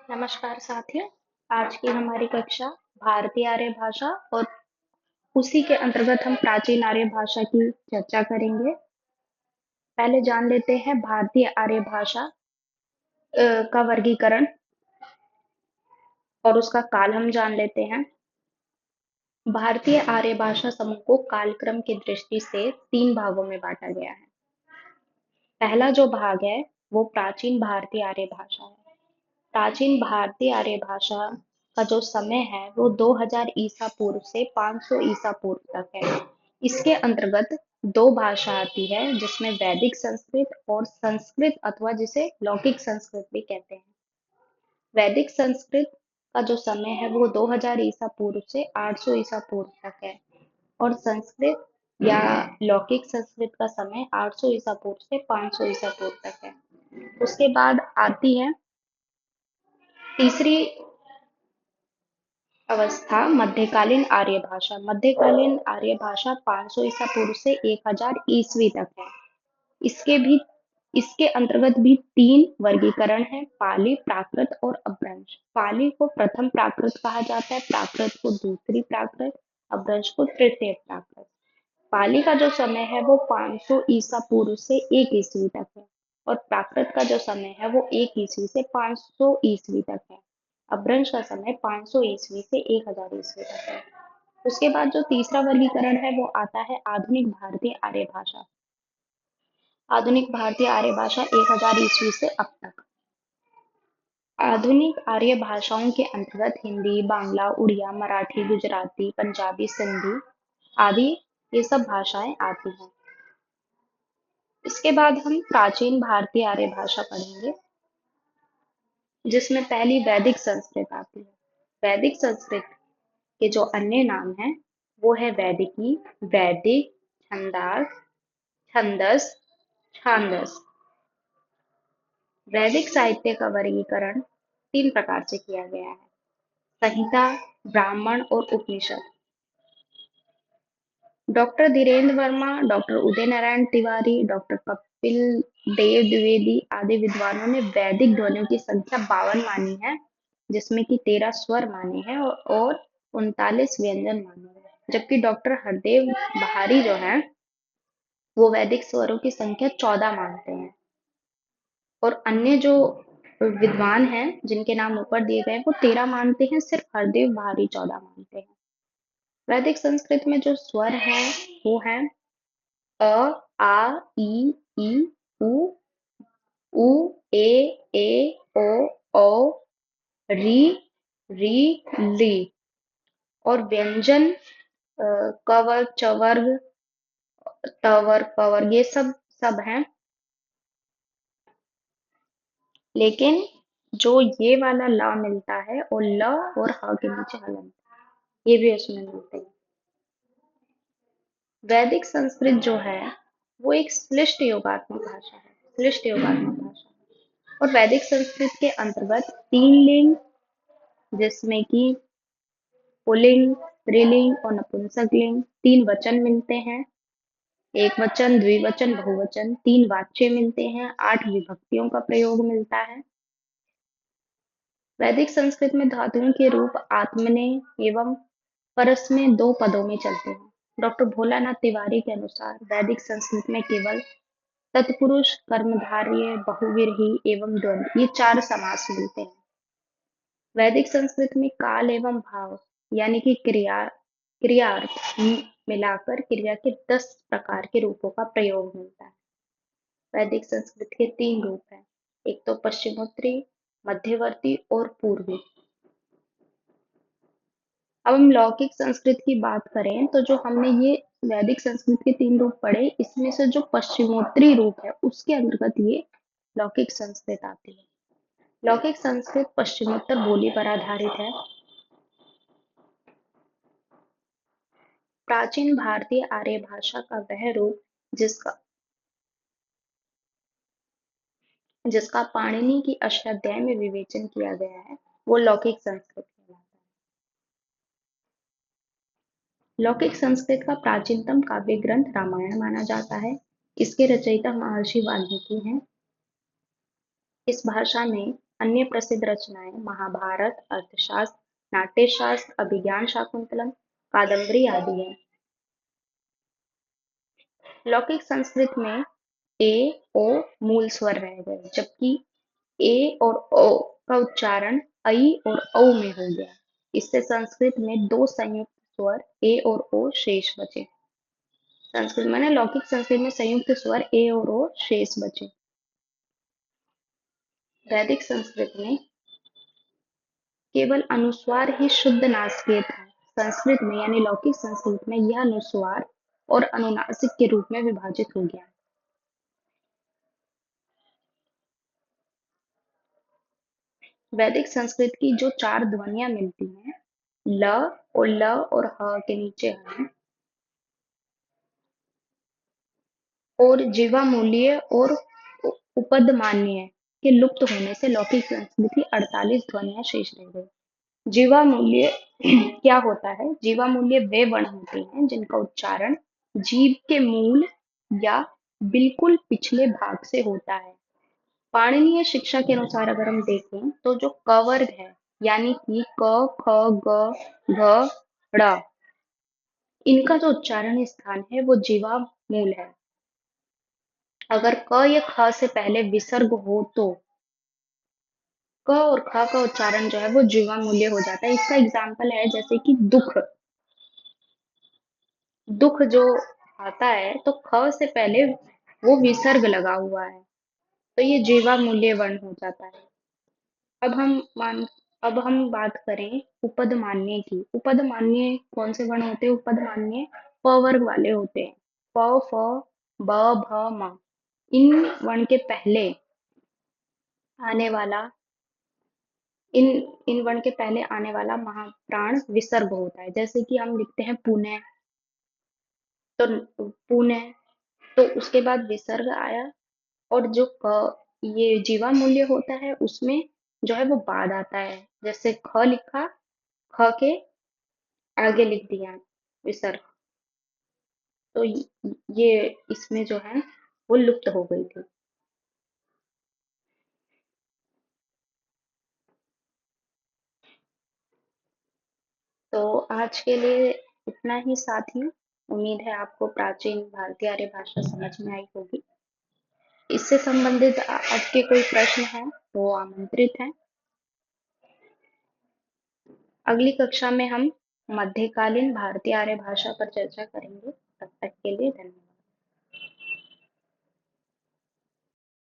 नमस्कार साथियों। आज की हमारी कक्षा भारतीय आर्य भाषा और उसी के अंतर्गत हम प्राचीन आर्य भाषा की चर्चा करेंगे। पहले जान लेते हैं भारतीय आर्य भाषा का वर्गीकरण और उसका काल हम जान लेते हैं। भारतीय आर्य भाषा समूह को कालक्रम की दृष्टि से तीन भागों में बांटा गया है। पहला जो भाग है वो प्राचीन भारतीय आर्य भाषा है। प्राचीन भारतीय आर्य भाषा का जो समय है वो 2000 ईसा पूर्व से 500 ईसा पूर्व तक है। इसके अंतर्गत दो भाषा आती है जिसमें वैदिक संस्कृत और संस्कृत अथवा जिसे लौकिक संस्कृत भी कहते हैं। वैदिक संस्कृत का जो समय है वो 2000 ईसा पूर्व से 800 ईसा पूर्व तक है और संस्कृत या लौकिक संस्कृत का समय 800 ईसा पूर्व से 500 ईसा पूर्व तक है। उसके बाद आती है तीसरी अवस्था मध्यकालीन आर्य भाषा। मध्यकालीन आर्य भाषा 500 ईसा पूर्व से 1000 ईस्वी तक है। इसके भी इसके अंतर्गत भी तीन वर्गीकरण है, पाली, प्राकृत और अपभ्रंश। पाली को प्रथम प्राकृत कहा जाता है, प्राकृत को दूसरी प्राकृत, अपभ्रंश को तृतीय प्राकृत। पाली का जो समय है वो 500 ईसा पूर्व से 1 ईस्वी तक है और प्राकृत का जो समय है वो 1 ईस्वी से 500 ईस्वी तक है। अपभ्रंश का समय 500 ईस्वी से 1000 ईस्वी तक है। उसके बाद जो तीसरा वर्गीकरण है वो आता है आधुनिक भारतीय आर्य भाषा। आधुनिक भारतीय आर्य भाषा 1000 ईस्वी से अब तक। आधुनिक आर्य भाषाओं के अंतर्गत हिंदी, बांग्ला, उड़िया, मराठी, गुजराती, पंजाबी, सिंधी आदि ये सब भाषाएं आती हैं। इसके बाद हम प्राचीन भारतीय आर्य भाषा पढ़ेंगे जिसमें पहली वैदिक संस्कृत आती है। वैदिक संस्कृत के जो अन्य नाम हैं वो है वैदिकी, वैदिक, छंदास, छंदस, छांदस। वैदिक साहित्य का वर्गीकरण तीन प्रकार से किया गया है, संहिता, ब्राह्मण और उपनिषद। Doctor Dhirendra Verma, doctor Uday Narayan Tiwari, doctor Kapil Dev Dwivedi आदि विद्वानों ने वैदिक ध्वनियों की संख्या 52 मानी है, जिसमें कि 13 स्वर माने हैं और 39 व्यंजन माने हैं। जबकि डॉक्टर हरदेव बहारी जो है वो वैदिक स्वरों की संख्या 14 मानते हैं और अन्य जो विद्वान हैं जिनके नाम ऊपर दिए गए वो 13 मानते हैं, सिर्फ हरदेव बहारी 14 मानते हैं। वैदिक संस्कृत में जो स्वर हैं वो हैं अ, आ, ई, उ, उ, ए, ओ, औ, री, री, ली और व्यंजन कवर, चवर्ग, तवर, पवर ये सब सब हैं। लेकिन जो ये वाला ला मिलता है और ल और ह के नीचे हलन ये भी उसमें मिलते हैं। वैदिक संस्कृत जो है वो एक श्लिष्ट योगात्मक भाषा है, श्लिष्ट योगात्मक भाषा है। और वैदिक संस्कृत के अंतर्गत तीन लिंग जिसमें कि पुल्लिंग, स्त्रीलिंग और नपुंसक लिंग, तीन वचन मिलते हैं, एक वचन, द्विवचन, बहुवचन, तीन वाच्य मिलते हैं, 8 विभक्तियों का प्रयोग मिलता है। वैदिक संस्कृत में धातुओं के रूप आत्मने एवं परस्मै दो पदों में चलते हैं। डॉक्टर भोलानाथ तिवारी के अनुसार वैदिक संस्कृत में केवल तत्पुरुष, कर्मधारय, बहुव्रीहि एवं द्वंद्व ये 4 समास मिलते हैं। वैदिक संस्कृत में काल एवं भाव यानी कि क्रियार्थ मिलाकर क्रिया के 10 प्रकार के रूपों का प्रयोग मिलता है। वैदिक संस्कृत के 3 रूप हैं, एक तो पश्चिमोत्तरी, मध्यवर्ती और पूर्वी। अब हम लौकिक संस्कृत की बात करें तो जो हमने ये वैदिक संस्कृत के 3 रूप पढ़े इसमें से जो पश्चिमोत्तरी रूप है उसके अंतर्गत ये लौकिक संस्कृत आती है। लौकिक संस्कृत पश्चिमोत्तर बोली पर आधारित है। प्राचीन भारतीय आर्य भाषा का वह रूप जिसका जिसका पाणिनि की अष्टाध्यायी में विवेचन किया गया है वो लौकिक संस्कृत कहलाता है। लौकिक संस्कृत का प्राचीनतम काव्य ग्रंथ रामायण माना जाता है। इसके रचयिता महर्षि वाल्मीकि हैं। इस भाषा में अन्य प्रसिद्ध रचनाएं महाभारत, अर्थशास्त्र, नाट्यशास्त्र, अभिज्ञान शाकुंतलम, कादम्बरी आदि हैं। लौकिक संस्कृत में ए, ओ मूल स्वर रह गए, जबकि ए और ओ का उच्चारण ऐ और औ में हो गया। इससे संस्कृत में दो संयुक्त स्वर ए और ओ शेष बचे। संस्कृत माने लौकिक संस्कृत में संयुक्त स्वर ए और ओ शेष बचे। वैदिक संस्कृत में केवल अनुस्वार ही शुद्ध नासिक था। संस्कृत में यानी लौकिक संस्कृत में यह अनुस्वार और अनुनासिक के रूप में विभाजित हो गया। वैदिक संस्कृत की जो चार ध्वनियां मिलती हैं, ल और ल और ह के नीचे ह और जीवामूल्य और उपदमान्य के लुप्त होने से लौकिक संस्कृत की 48 ध्वनियां शेष रह गई। जीवामूल्य क्या होता है? जीवामूल्य वे वर्ण होते हैं जिनका उच्चारण जीभ के मूल या बिल्कुल पिछले भाग से होता है। पाणिनीय शिक्षा के अनुसार अगर हम देखें तो जो क वर्ग है यानी कि क, ख, ग, घ, ड़, इनका जो उच्चारण स्थान है वो जीवा मूल है। अगर क या ख से पहले विसर्ग हो तो क और ख का उच्चारण जो है वो जीवा मूल्य हो जाता है। इसका एग्जाम्पल है जैसे कि दुख। दुख जो आता है तो ख से पहले वो विसर्ग लगा हुआ है, तो ये जीवा मूल्य वर्ण हो जाता है। अब हम मान अब हम बात करें उपद मान्य की। उपद मान्य कौन से वर्ण होते हैं? उपद मान्य प वर्ग वाले होते हैं। प, फ, ब, भ, म। इन वर्ण के पहले आने वाला इन इन वर्ण के पहले आने वाला महाप्राण विसर्ग होता है। जैसे कि हम लिखते हैं पुण्य, तो पुण्य, तो उसके बाद विसर्ग आया और जो ये जीवा मूल्य होता है उसमें जो है वो बाद आता है। जैसे ख लिखा, ख के आगे लिख दिया विसर्ग, तो ये इसमें जो है वो लुप्त हो गई थी। तो आज के लिए इतना ही साथी। उम्मीद है आपको प्राचीन भारतीय आर्य भाषा समझ में आई होगी। इससे संबंधित आपके कोई प्रश्न है तो आमंत्रित हैं। अगली कक्षा में हम मध्यकालीन भारतीय आर्य भाषा पर चर्चा करेंगे। तब तक के लिए धन्यवाद।